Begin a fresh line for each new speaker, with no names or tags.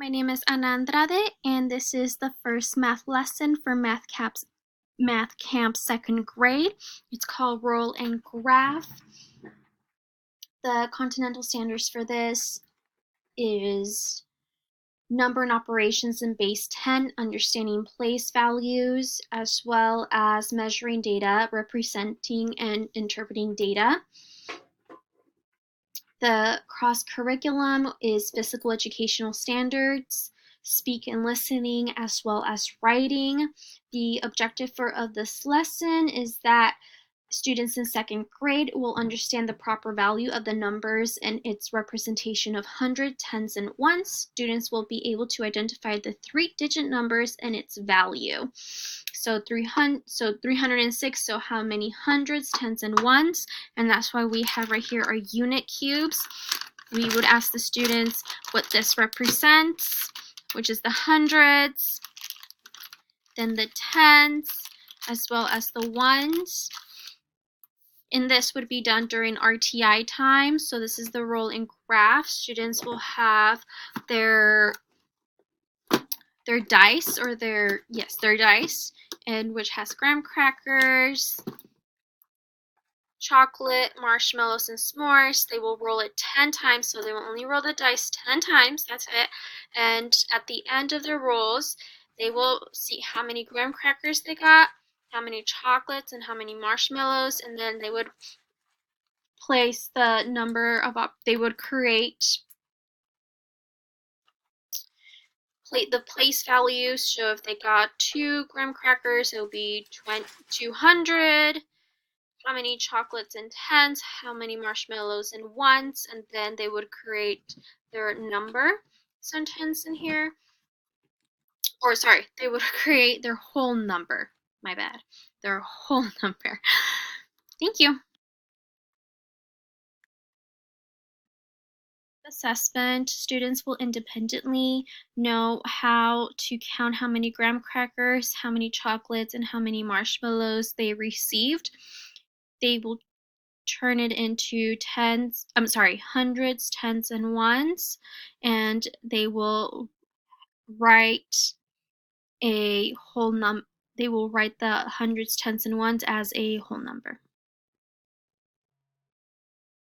My name is Ana Andrade, and this is the first math lesson for Math Camp second grade. It's called Roll and Graph. The continental standards for this is number and operations in base 10, understanding place values, as well as measuring data, representing and interpreting data. The cross curriculum is physical educational standards, speak and listening, as well as writing. The objective of this lesson is that students in second grade will understand the proper value of the numbers and its representation of hundreds, tens, and ones. Students will be able to identify the 3-digit numbers and its value. So 306, so how many hundreds, tens, and ones? And that's why we have right here our unit cubes. We would ask the students what this represents, which is the hundreds, then the tens, as well as the ones. And this would be done during RTI time. So this is the roll and graph. Students will have their dice, or their dice, and which has graham crackers, chocolate, marshmallows, and s'mores. They will roll it 10 times, so they will only roll the dice 10 times. That's it. And at the end of their rolls, they will see how many graham crackers they got, how many chocolates, and how many marshmallows, and then they would place the number of they would create the place values. So if they got 2 graham crackers, it will be 200. How many chocolates and tens, how many marshmallows and ones, and then they would create their number sentence in here. Or sorry, they would create their whole number. My bad. Their whole number. Thank you. Assessment, students will independently know how to count how many graham crackers, how many chocolates, and how many marshmallows they received. They will turn it into hundreds, tens, and ones, and they will write they will write the hundreds, tens, and ones as a whole number.